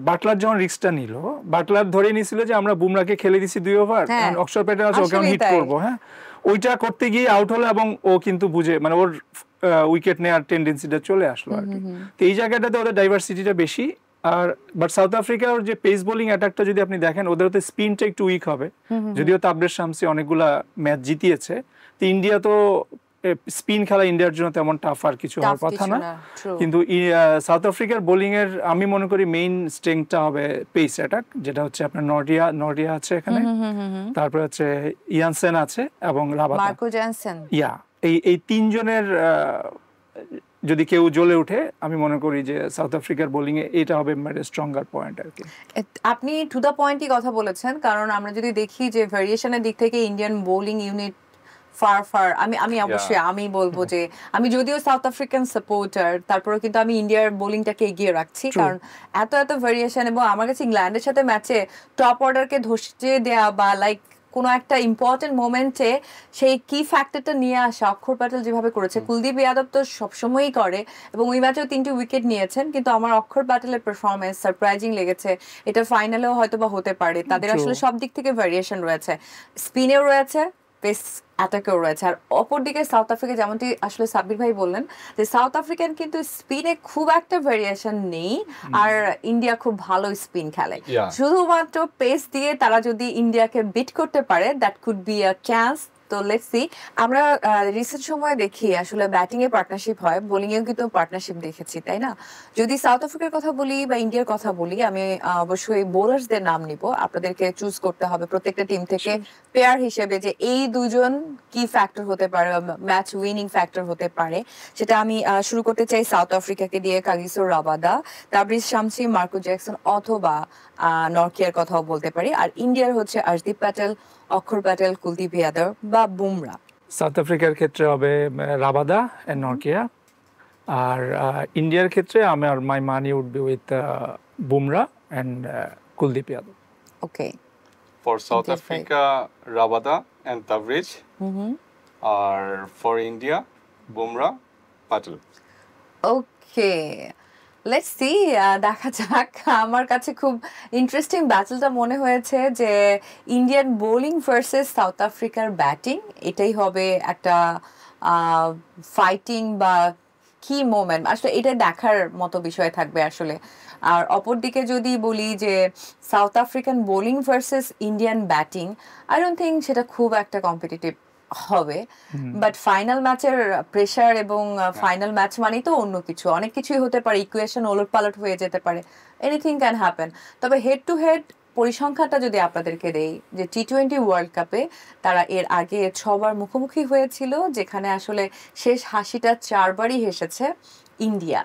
বাটলার যখন রিস্কটা নিল, বাটলার ধরে নিয়েছিল যে আমরা বুমরাকে খেলে দিছি 2 ওভার, অক্ষর প্যাটেল আছে ওকে হিট করবো, হ্যাঁ, ওইটা করতে গিয়ে আউট হলো এবং ও কিন্তু বুঝে মানে ওর উইকেট নেওয়ার টেন্ডেন্সিটা চলে আসলো আর কি। তো এই জায়গাটাতে ওদের ডাইভার্সিটিটা বেশি। আর বাট সাউথ আফ্রিকার যে পেস বোলিং অ্যাটাকটা যদি আপনি দেখেন, ওদের তো স্পিনটা একটু উইক হবে, যদিও তাবরেজ শামসি অনেকগুলা ম্যাচ জিতিয়েছে। তো ইন্ডিয়া তো স্পিন খেলা ইন্ডিয়ার জন্য তেমন টাফ আর কিছু হওয়ার কথা না, কিন্তু সাউথ আফ্রিকার বোলিং এর আমি মনে করি মেইন স্ট্রেংথটা হবে পেস অ্যাটাক, যেটা হচ্ছে আপনার নর্ডিয়া আছে এখানে, তারপর হচ্ছে ইয়ানসেন আছে এবং রাবাদা, মার্কো জনসন, এই 3 জনের যদি কেউ জ্বলে ওঠে আমি মনে করি যে সাউথ আফ্রিকার বোলিং এ এটা হবে স্ট্রঙ্গার পয়েন্ট আর কি। আপনি টু দ্য পয়েন্টই কথা বলেছেন, কারণ আমরা যদি দেখি যে ভেরিয়েশনের দিক থেকে ইন্ডিয়ান বোলিং ইউনিট ফার আমি অবশ্যই আমি বলবো যে আমি যদিও সাউথ আফ্রিকান সাপোর্টার, তারপরেও কিন্তু আমি ইন্ডিয়ার বোলিংটাকে এগিয়ে রাখছি, কারণ এত ভেরিয়েশন। এবং আমার কাছে ইংল্যান্ডের সাথে ম্যাচে টপ অর্ডারকে ধসিয়ে দেওয়া বা লাইক কোনো একটা ইম্পর্টেন্ট মোমেন্টে সেই কি ফ্যাক্টরটা নিয়ে আসা অক্ষর প্যাটেল যেভাবে করেছে, কুলদীপ যাদব তো সবসময়ই করে এবং ওই ম্যাচেও 3টি উইকেট নিয়েছেন, কিন্তু আমার অক্ষর প্যাটেলের পারফরমেন্স সারপ্রাইজিং লেগেছে। এটা ফাইনালেও হয়তো বা হতে পারে। তাদের আসলে সব দিক থেকে ভ্যারিয়েশন রয়েছে, স্পিনেও রয়েছে, পেস অ্যাটাকেও রয়েছে। আর অপরদিকে সাউথ আফ্রিকা, যেমনটি আসলে সাব্বির ভাই বললেন যে সাউথ আফ্রিকান কিন্তু স্পিনে খুব একটা ভেরিয়েশন নেই, আর ইন্ডিয়া খুব ভালো স্পিন খেলে। শুধুমাত্র পেস দিয়ে তারা যদি ইন্ডিয়াকে বিট করতে পারে, that could be a chance. তো লেটস সি। আমরা রিসেন্ট সময়ে দেখি আসলে ব্যাটিং এ পার্টনারশিপ হয়, বোলিং এও কিন্তু পার্টনারশিপ দেখেছি, তাই না? যদি সাউথ আফ্রিকার কথা বলি বা ইন্ডিয়ার কথা বলি, আমি অবশ্যই বোলার্সদের নাম নিব। আপনাদেরকে চুজ করতে হবে প্রত্যেকটা টিম থেকে পেয়ার হিসেবে যে এই দুজন কি ফ্যাক্টর হতে পারে, ম্যাচ উইনিং ফ্যাক্টর হতে পারে। সেটা আমি শুরু করতে চাই সাউথ আফ্রিকাকে দিয়ে। Kagiso Rabada, Tabraiz Shamsi, Marco Jackson অথবা নরকিয়ার কথাও বলতে পারি। আর ইন্ডিয়ার হচ্ছে আর্শদীপ প্যাটেল, অক্ষর প্যাটেল, কুলদীপ যাদব বা বুমরা। সাউথ আফ্রিকার ক্ষেত্রে হবে রাবাদা এন্ড নরকিয়া, আর ইন্ডিয়ার ক্ষেত্রে আমার my money would be with Bumrah and Kuldeep Yadav. Okay, for South Africa Rabada and Tabraiz, আর for India Bumrah, Patel. Okay, let's see, দেখা যাক। আমার কাছে খুব ইন্টারেস্টিং ব্যাটলটা মনে হয়েছে যে ইন্ডিয়ান বোলিং ভার্সেস সাউথ আফ্রিকার ব্যাটিং। এটাই হবে একটা ফাইটিং বা কি মোমেন্ট, আসলে এটা দেখার মতো বিষয় থাকবে আসলে। আর অপরদিকে যদি বলি যে south African bowling versus Indian batting, I don't think সেটা খুব একটা কম্পিটিটিভ হবে। বাট ফাইনাল ম্যাচের প্রেসার এবং ফাইনাল ম্যাচ মানেই তো অন্য কিছু, অনেক কিছুই হতে পারে, ইকুয়েশন ওলটপালট হয়ে যেতে পারে, এনিথিং ক্যান হ্যাপেন। তবে হেড টু হেড পরিসংখ্যানটা যদি আপনাদেরকে দেই, যে টি-20 ওয়ার্ল্ড কাপে তারা এর আগে 6বার মুখোমুখি হয়েছিল, যেখানে আসলে শেষ হাসিটা 4বারই হেসেছে ইন্ডিয়া।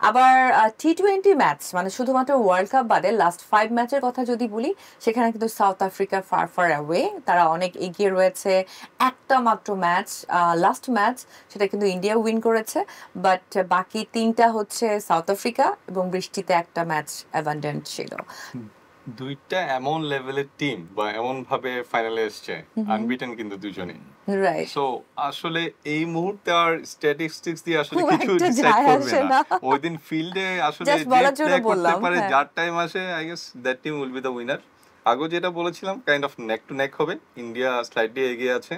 আবার টি-20 ম্যাচ মানে শুধুমাত্র ওয়ার্ল্ড কাপ বাদে লাস্ট 5 ম্যাচের কথা যদি বলি, সেখানে কিন্তু সাউথ আফ্রিকা ফার অ্যাওয়ে, তারা অনেক এগিয়ে রয়েছে। একটা মাত্র ম্যাচ, লাস্ট ম্যাচ, সেটা কিন্তু ইন্ডিয়া উইন করেছে, বাট বাকি 3টা হচ্ছে সাউথ আফ্রিকা, এবং বৃষ্টিতে একটা ম্যাচ অ্যাবান্ডেন্ট ছিল। দুইটা এমন লেভেলের টিম বা এমন ভাবে ফাইনালে এসেছে, আনবিটেন কিন্তু দুজনেই, রাইট। সো আসলে এই মুহূর্তে আর স্ট্যাটিস্টিক্স দিয়ে আসলে খুব কিছু একটা ডিসাইড যায় করবে আসে না। না। ওই দিন ফিল্ডে আসলে Just যে বলার জন্য প্লে করতে বললাম, পারে, হ্যাঁ। যার টাইম আসে, I guess that team will be the winner. আগে যেটা বলেছিলাম, কাইন্ড অফ নেক টু নেক হবে, ইন্ডিয়া স্লাইডলি এগিয়ে আছে,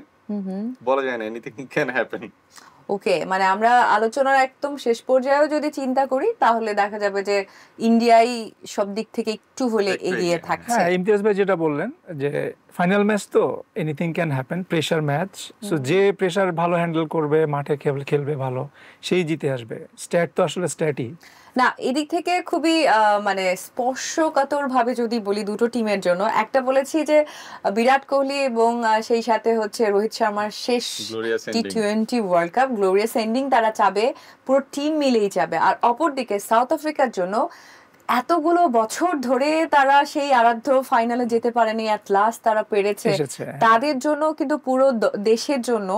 বলা যায় না, এনিথিং ক্যান হ্যাপেন। ওকে, মানে আমরা আলোচনার একদম শেষ পর্যায়েও যদি চিন্তা করি, তাহলে দেখা যাবে যে ইন্ডিয়াই সব দিক থেকে একটু হলে একটু এগিয়ে এগিয়ে, থাকছে। হ্যাঁ, ইমতিয়াজ ভাই যেটা বললেন যে ফাইনাল ম্যাচ তো anything can happen, pressure match. So যে প্রেশার ভালো হ্যান্ডেল করবে, মাঠে খেলবে ভালো, সেই জিতে আসবে। স্ট্যাট তো আসলে স্ট্যাটই না, এদিক থেকে খুবই মানে স্পর্শকাতর ভাবে যদি বলি দুটো টিমের জন্য, একটা বলেছি যে বিরাট কোহলি এবং সেই সাথে হচ্ছে রোহিত শর্মার শেষ Glorious ending. টি-20 ওয়ার্ল্ড কাপ, গ্লোরিয়াস এন্ডিং তারা চাবে, পুরো টিম মিলেই চাবে। আর অপরদিকে সাউথ আফ্রিকার জন্য এতগুলো বছর ধরে তারা সেই আরাধ্য ফাইনালে যেতে পারেনি, অ্যাট লাস্ট তারা পেরেছে। এসেছে। তাদের জন্য কিন্তু পুরো দেশের জন্য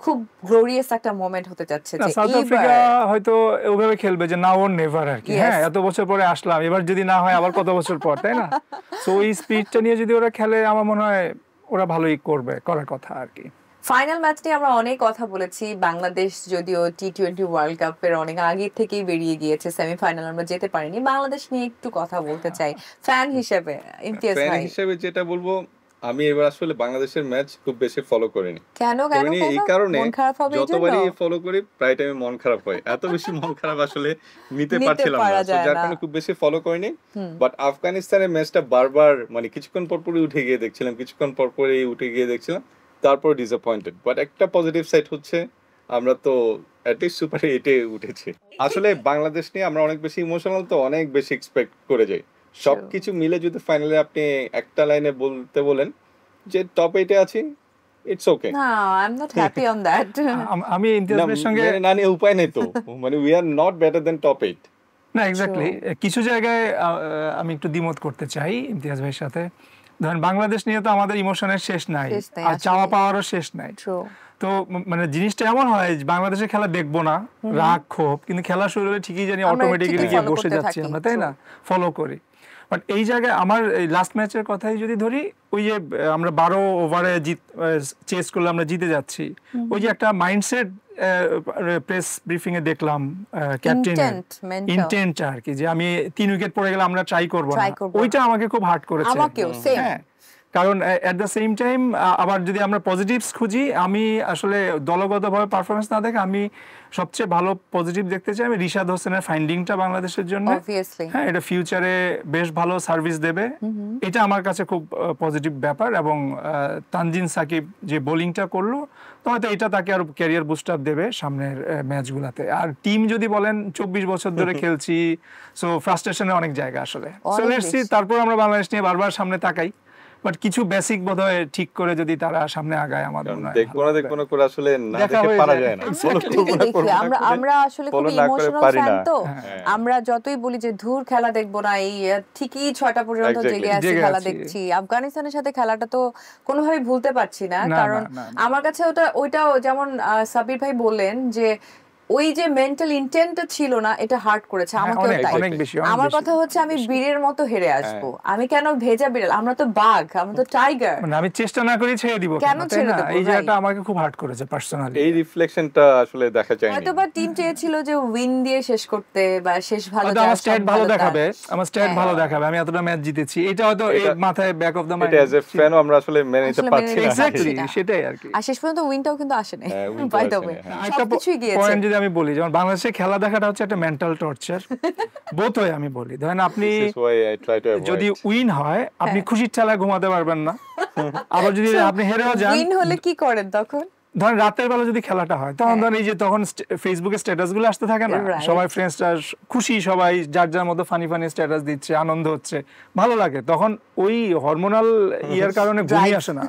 খুব গ্লোরিয়াস একটা মোমেন্ট হতে যাচ্ছে না, যে সাউথ আফ্রিকা হয়তো ওভাবে খেলবে যে নাও ওর নেভার আর কি। Yes. হ্যাঁ, এত বছর পরে আসলাম, এবার যদি না হয় আবার কত বছর পর, তাই না? সো এই স্পিডটা নিয়ে যদি ওরা খেলে, আমার মনে হয় ওরা ভালোই করার কথা আর কি। ফাইনাল ম্যাচ নিয়ে আমরা অনেক কথা বলেছি। বাংলাদেশ যদিও টি-20 ওয়ার্ল্ড কাপের অনেক আগে থেকেই বেরিয়ে গিয়েছে, সেমিফাইনাল আমরা যেতে পারিনি। বাংলাদেশ নিয়ে একটু কথা বলতে চাই ফ্যান হিসেবে। ইমতিয়াজ ফ্যান ভাই, হিসেবে যেটা বলবো, আমি এবার আসলে বাংলাদেশের ম্যাচ খুব বেশি ফলো করিনি। কেন এই কারণে মন খারাপ হবে এই জন্য? যতবারই ফলো করি প্রায় টাইমে মন খারাপ হয়, এত বেশি মন খারাপ আসলে নিতে পারছিলাম না, পারা So, যায় যার না। কারণে খুব বেশি ফলো করিনি। বাট আফগানিস্তানের ম্যাচটা বারবার, মানে কিছুক্ষণ পর পরই উঠে গিয়ে দেখছিলাম, কিছুক্ষণ পর পরই উঠে গিয়ে দেখছিলাম, তারপর ডিসঅ্যাপয়েন্টেড। বাট একটা পজিটিভ সাইড হচ্ছে, আমরা তো অ্যাটলিস্ট সুপার 8-এ উঠেছি। আসলে বাংলাদেশ নিয়ে আমরা অনেক বেশি ইমোশনাল, তো অনেক বেশি এক্সপেক্ট করে যাই। সবকিছু মিলে যদি ফাইনালে আপনি একটা লাইনে বলতে বলেন যে টপ 8-এ আছি, it's okay. No, I'm not happy on that. আমি ইমতিয়াজ ভাইয়ের সঙ্গে না নিয়ে উপায় নেই তো, মানে we are not better then top 8। না এক্স্যাক্টলি, কিছু জায়গায় আমি একটু দ্বিমত করতে চাই ইমতিয়াজ ভাইয়ের সাথে। ধরেন বাংলাদেশ নিয়ে তো আমাদের ইমোশনের শেষ নাই, আর চাওয়া পাওয়ারও শেষ নাই। তো মানে জিনিসটা এমন হয় বাংলাদেশের খেলা দেখবো না, রাগ ক্ষোভ, কিন্তু খেলা শুরু হলে ঠিকই জানি অটোমেটিক্যালি গিয়ে বসে যাচ্ছি আমরা, তাই না, ফলো করি। বাট এই জায়গায় আমার এই লাস্ট ম্যাচের কথাই যদি ধরি, ওই যে আমরা 12 ওভারে চেস করলে আমরা জিতে যাচ্ছি, ওই যে একটা মাইন্ডসেট প্রেস ব্রিফিং এ দেখলাম ক্যাপ্টেনের ইন্টেন্টটা আর কি, যে আমি 3 উইকেট পড়ে গেলে আমরা ট্রাই করবো না, ওইটা আমাকে খুব হার্ট করেছে। হ্যাঁ, কারণ এট দ্য সেম টাইম আবার যদি আমরা পজিটিভস খুঁজি, আমি আসলে দলগতভাবে পারফরমেন্স না দেখে আমি সবচেয়ে ভালো পজিটিভ দেখতে চাই আমি রিশাদ হোসেনের ফাইন্ডিংটা বাংলাদেশের জন্য। হ্যাঁ, এটা ফিউচারে বেশ ভালো সার্ভিস দেবে, এটা আমার কাছে খুব পজিটিভ ব্যাপার। এবং তানজিন সাকিব যে বোলিংটা করলো, তো হয়তো এটা তাকে আর ক্যারিয়ার বুস্ট আপ দেবে সামনের ম্যাচগুলোতে। আর টিম যদি বলেন 24 বছর ধরে খেলছি, সো ফ্রাস্ট্রেশনের অনেক জায়গা আসলে। সো লেটস সি, তারপর আমরা বাংলাদেশ নিয়ে বারবার সামনে তাকাই, বাট কিছু বেসিক বোধহয় ঠিক করে যদি তারা সামনে আগায়, আমাদের মনে হয় দেখবো না করে আসলে না দেখে পারা যায় না। আমরা আসলে খুব ইমোশনাল ফ্যান, তো আমরা যতই বলি যে ধুর খেলা দেখবো না, এই ঠিকই 6টা পর্যন্ত জেগে আছি খেলা দেখছি। আফগানিস্তানের সাথে খেলাটা তো কোনোভাবে ভুলতে পারছি না, কারণ আমার কাছে ওইটাও যেমন সাবির ভাই বললেন যে ওই যে মেন্টাল ইন্টেন্টটা ছিল না, এটা হার্ট করেছে আমাকেও তাই। আমার কথা হচ্ছে আমি বীরের মতো হেরে আসবো, আমি কেন ভেজা বিড়াল, আমরা তো বাঘ, আমরা তো টাইগার, মানে আমি চেষ্টা না করি ছেড়ে দিব কেন ছেড়ে দেব? এই জায়গাটা আমাকে খুব হার্ট করেছে পার্সোনালি, এই রিফ্লেকশনটা আসলে দেখা যায় না। হয়তোবা টিম চেয়েছিল যে উইন দিয়ে শেষ করতে, বা শেষ ভালো যাওয়া, আমার স্ট্যাট ভালো দেখাবে, আমার স্ট্যাট ভালো দেখাবে, আমি এতটা ম্যাচ জিতেছি, এটা হয়তো এই মাথায় ব্যাক অফ দ্য মাইন্ড, এটা এজ এ ফ্যান আমরা আসলে মেনে নিতে পারছি না। এক্স্যাক্টলি সেটাই আর কি। আর শেষ পর্যন্ত উইনটাও কিন্তু আসে নাই, বাই দ্য ওয়ে সবকিছুই গিয়েছে। পয়েন্ট যদি আমি বলি, যেমন বাংলাদেশে খেলা দেখাটা হচ্ছে একটা মেন্টাল টর্চার, বোথ হয়। আমি বলি ধরেন আপনি যদি উইন হয়, আপনি খুশির ঠেলায় ঘুমাতে পারবেন না, আবার যদি আপনি হেরেও যান, উইন হলে কি করেন তখন? ধরেন রাতের বেলা যদি খেলাটা হয়, তখন ধরেন এই যে তখন ফেসবুকে স্ট্যাটাস গুলো আসতে থাকে না, সবাই ফ্রেন্ডসরা খুশি, সবাই যার যার মতো ফানি ফানি স্ট্যাটাস দিচ্ছে, আনন্দ হচ্ছে, ভালো লাগে, তখন ওই হরমোনাল ইয়ার কারণে ঘুমিয়ে আসে না।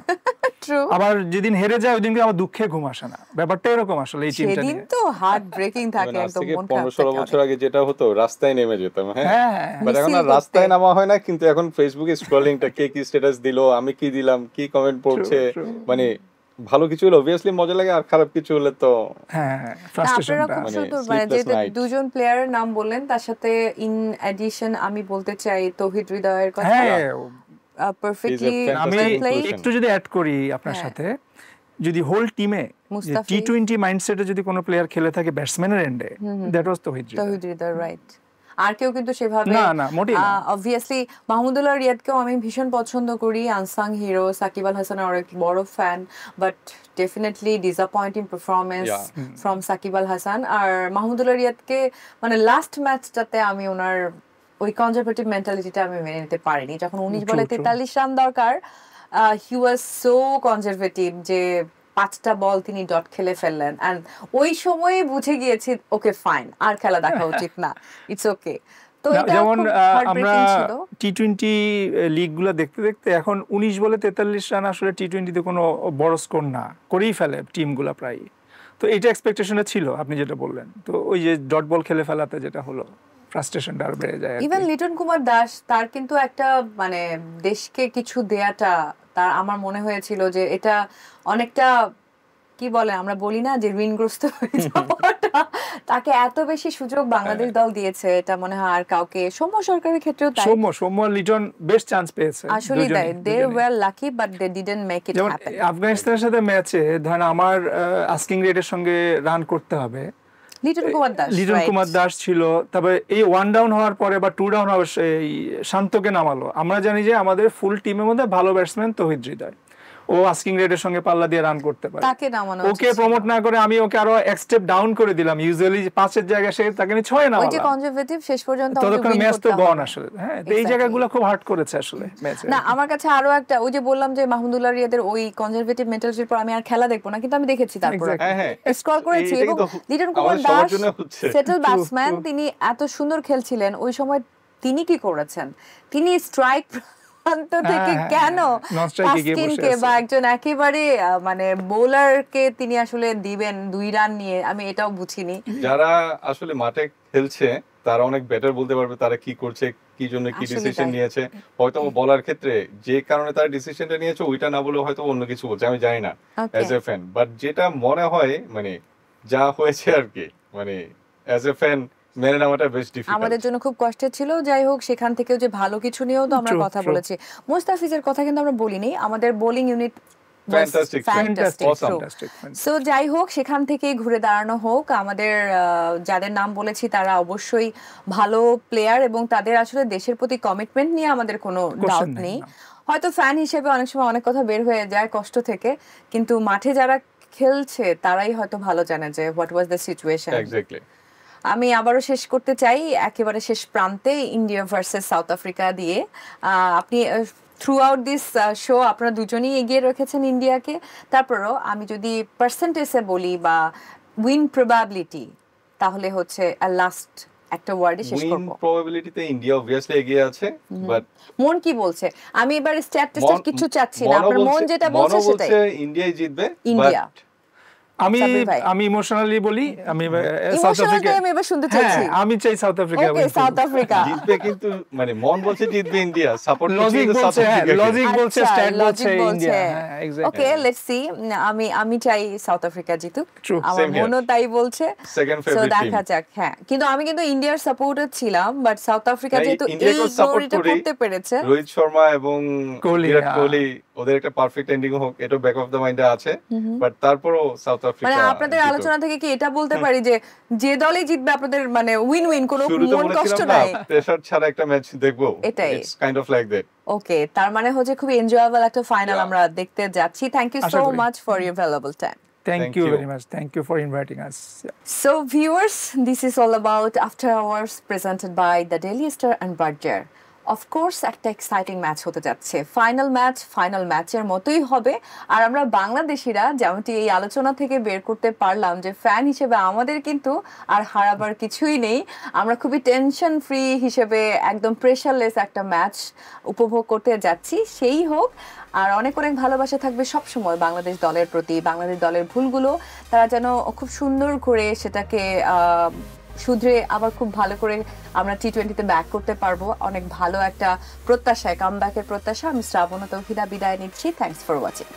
আবার যেদিন হেরে যায় ওই দিনকে আবার দুঃখে ঘুম আসে না, ব্যাপারটা এরকম আসলে এই টিমটা নিয়ে। সেদিন তো হার্ট ব্রেকিং থাকে, একদম মন খারাপ থাকে। 15-16 বছর আগে যেটা হতো, রাস্তায় নেমে যেতাম, হ্যাঁ, বাট এখন আর রাস্তায় নামা হয় না, কিন্তু এখন ফেসবুকে স্ক্রলিংটা, কে কি স্ট্যাটাস দিলো, আমি কি দিলাম, কি কমেন্ট পড়ছে, মানে ভালো কিছু হলে অবভিয়াসলি মজা লাগে, আর খারাপ কিছু হলে তো ফ্রাস্ট্রেশনটা। মানে যে দুজন প্লেয়ারের নাম বললেন, তার সাথে ইন অ্যাডিশন আমি বলতে চাই তৌহিদ হৃদয়ের কথা। পারফেক্টলি আমি একটু যদি অ্যাড করি আপনার সাথে, যদি হোল টিমে টি20 মাইন্ডসেটে যদি কোনো প্লেয়ার খেলে থাকে ব্যাটসম্যানের এন্ডে, that was Touhid Hridoy, right. আর কেউ কিন্তু সেভাবে না মোটেই না। অবভিয়াসলি মাহমুদুল্লাহ রিয়াদকেও আমি ভীষণ পছন্দ করি, আনসাং হিরো, সাকিব আল হাসানের অনেক বড় fan, but definitely disappointing performance from Shakib Al Hasan. আর মাহমুদুল্লাহ রিয়াদকে মানে লাস্ট ম্যাচটাতে আমি ওনার ওই কনজারভেটিভ মেন্টালিটিটা আমি মেনে নিতে পারিনি, যখন 19 বলে 43 রান দরকার, হি ওয়াজ সো কনজারভেটিভ যে 5টা বল তিনি ডট খেলে ফেললেন, এন্ড ওই সময়ে বুঝে গিয়েছি ওকে ফাইন, আর খেলা দেখা উচিত না, ইটস ওকে। তো যেমন আমরা টি20 লিগগুলো দেখতে দেখতে এখন 19 বলে 43 রান আসলে টি20তে কোনো বড় স্কোর না, করেই ফেলে টিমগুলো প্রায়। তো এটা এক্সপেকটেশনে ছিল আপনি যেটা বললেন, তো ওই যে ডট বল খেলে ফেলাতে যেটা হলো, ফ্রাস্ট্রেশনটা আর বেড়ে যায়। ইভেন লিটন কুমার দাস, তার কিন্তু একটা মানে দেশকে কিছু দেয়াটা, তার আমার মনে হয়েছিল যে এটা অনেকটা কি বলে, আমরা বলি না যে ঋণগ্রস্ত হয়ে যাওয়াটা, তাকে এত বেশি সুযোগ বাংলাদেশ দল দিয়েছে, এটা মনে হয় আর কাউকে, সৌম্য সরকারের ক্ষেত্রেও তাই। সৌম্য লিটন বেশ চান্স পেয়েছে আসলে তাই, they were lucky but they didn't make it happen. আফগানিস্তানের সাথে ম্যাচে ধরেন আমার আস্কিং রেটের সঙ্গে রান করতে হবে, লিটন কুমার দাস ছিল, তবে এই 1 ডাউন হওয়ার পরে বা 2 ডাউন হওয়ার শান্তকে নামালো। আমরা জানি যে আমাদের ফুল টিমের মধ্যে ভালো ব্যাটসম্যান তৌহিদ হৃদয়, ও আস্কিং রেটের সঙ্গে পাল্লা দিয়ে রান করতে পারে, ওকে প্রমোট না করে আমি ওকে আরো এক স্টেপ ডাউন করে দিলাম, ইউজুয়ালি 5-এর জায়গায় সে তাকে 6 নামালাম, ওইটা কনজারভেটিভ শেষ পর্যন্ত ততক্ষণ ম্যাচ তো গন আসলে। হ্যাঁ, এই জায়গাগুলো খুব হার্ট করেছে আসলে ম্যাচে। না আমার কাছে আরো একটা, ওই যে বললাম যে মাহমুদুল্লাহ রিয়াদের ওই কনজারভেটিভ মেন্টালিটির পর আমি আর খেলা দেখবো না, কিন্তু আমি দেখেছি, তারপর স্ক্রল করেছি, এবং লিটন কুমার দাস সেটেল ব্যাটসম্যান, তিনি এত সুন্দর খেলছিলেন ওই সময়। তিনি কি করেছেন, তিনি স্ট্রাইক প্রান্ত থেকে কেন তাসকিনকে বা একজন একেবারে মানে বোলারকে তিনি আসলে দিবেন 2 রান নিয়ে, আমি এটাও বুঝিনি। যারা আসলে মাঠে খেলছে তারা অনেক বেটার বলতে পারবে তারা কি করছে, কি জন্য কি ডিসিশন নিয়েছে। হয়তো বলার ক্ষেত্রে যে কারণে তারা ডিসিশনটা নিয়েছে ওইটা না বলে হয়তো অন্য কিছু বলছে, আমি জানি না অ্যাজ এ ফ্যান। বাট যেটা মনে হয় মানে যা হয়েছে আর কি, মানে অ্যাজ এ ফ্যান মেনে নেওয়াটা বেশ ডিফিকাল্ট। আমাদের জন্য খুব কষ্টের ছিল। যাই হোক, সেখান থেকেও যে ভালো কিছু নিয়েও তো আমরা কথা বলেছি। মুস্তাফিজের কথা কিন্তু আমরা বলিনি, আমাদের বোলিং ইউনিট Fantastic. সো যাই হোক, সেখান থেকে ঘুরে দাঁড়ানো হোক। আমাদের যাদের নাম বলেছি তারা অবশ্যই ভালো প্লেয়ার এবং তাদের আসলে দেশের প্রতি কমিটমেন্ট নিয়ে আমাদের কোনো ডাউট নেই। হয়তো ফ্যান হিসেবে অনেক সময় অনেক কথা বের হয়ে যায় কষ্ট থেকে, কিন্তু মাঠে যারা খেলছে তারাই হয়তো ভালো জানে যে what was the situation. Exactly. আমি আবারও শেষ করতে চাই একেবারে শেষ প্রান্তে ইন্ডিয়া ভার্সেস সাউথ আফ্রিকা দিয়ে। আপনি থ্রু আউট দিস শো আপনারা দুজনেই এগিয়ে রেখেছেন ইন্ডিয়াকে। তারপরও আমি যদি পার্সেন্টেজে বলি বা উইন প্রবাবিলিটি, তাহলে হচ্ছে লাস্ট একটা ওয়ার্ডে শেষ করব। উইন প্রবাবিলিটিতে ইন্ডিয়া অবভিয়াসলি এগিয়ে আছে, বাট মন কি বলছে? আমি এবার স্ট্যাটিস্টিক কিছু চাচ্ছি না, আপনার মন যেটা বলছে সেটাই। ইন্ডিয়াই জিতবে। ইন্ডিয়া। আমি ইমোশনালি বলি, আমি সাউথ আফ্রিকা আমি এবার শুনতে চাইছি। আমি চাই সাউথ আফ্রিকা ওকে, সাউথ আফ্রিকা জিতবে, কিন্তু মানে মন বলছে জিতবে ইন্ডিয়া, সাপোর্ট লজিক বলছে, লজিক বলছে, স্ট্যাট বলছে ইন্ডিয়া। Okay, let's C. আমি চাই সাউথ আফ্রিকা জিতুক, আমার মনও তাই বলছে। সো দেখা যাক। হ্যাঁ, কিন্তু আমি কিন্তু ইন্ডিয়ার সাপোর্টার ছিলাম, বাট সাউথ আফ্রিকা যেহেতু এই গ্লোরিটা করতে পেরেছে, রোহিত শর্মা এবং বিরাট কোহলি ওদের একটা পারফেক্ট এন্ডিং হোক, এটা ব্যাক অফ দ্য মাইন্ডে আছে। বাট তারপরও সাউথ আফ্রিকা, মানে আপনাদের আলোচনা থেকে কি এটা বলতে পারি যে যে দলই জিতবে আপনাদের মানে উইন উইন, কোনো মন কষ্ট নাই, প্রেসার ছাড়া একটা ম্যাচ দেখবো, এটাই it's kind of like that. Okay, তার মানে হচ্ছে খুব এনজয়েবল একটা ফাইনাল আমরা দেখতে যাচ্ছি। Thank you so much for your valuable time. Thank you very much. Thank you for inviting us. So viewers, this is all about After Hours presented by the Daily Star and Berger. Of course, একটা এক্সাইটিং ম্যাচ হতে যাচ্ছে। ফাইনাল ম্যাচের মতোই হবে। আর আমরা বাংলাদেশিরা যেমনটি এই আলোচনা থেকে বের করতে পারলাম যে ফ্যান হিসেবে আমাদের কিন্তু আর হারাবার কিছুই নেই। আমরা খুবই টেনশন ফ্রি হিসেবে একদম প্রেশারলেস একটা ম্যাচ উপভোগ করতে যাচ্ছি। সেই হোক, আর অনেক অনেক ভালোবাসা থাকবে সব সময় বাংলাদেশ দলের প্রতি। বাংলাদেশ দলের ভুলগুলো তারা যেন খুব সুন্দর করে সেটাকে শুধরে আবার খুব ভালো করে আমরা টি-20তে ব্যাক করতে পারবো। অনেক ভালো একটা প্রত্যাশায়, কামব্যাকের প্রত্যাশা। আমি শ্রাবণা তৌহিদা বিদায় নিচ্ছি। Thanks for watching.